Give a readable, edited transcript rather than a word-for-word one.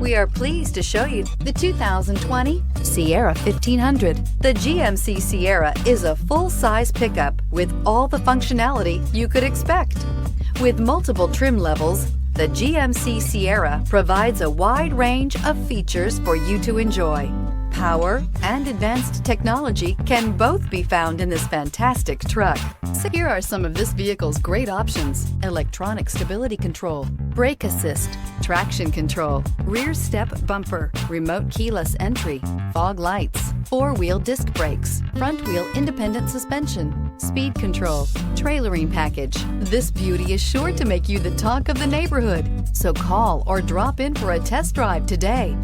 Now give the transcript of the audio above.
We are pleased to show you the 2020 Sierra 1500. The GMC Sierra is a full-size pickup with all the functionality you could expect. With multiple trim levels, the GMC Sierra provides a wide range of features for you to enjoy. Power and advanced technology can both be found in this fantastic truck. So here are some of this vehicle's great options: electronic stability control, brake assist, traction control, rear step bumper, remote keyless entry, fog lights, four-wheel disc brakes, front-wheel independent suspension, speed control, trailering package. This beauty is sure to make you the talk of the neighborhood. So call or drop in for a test drive today.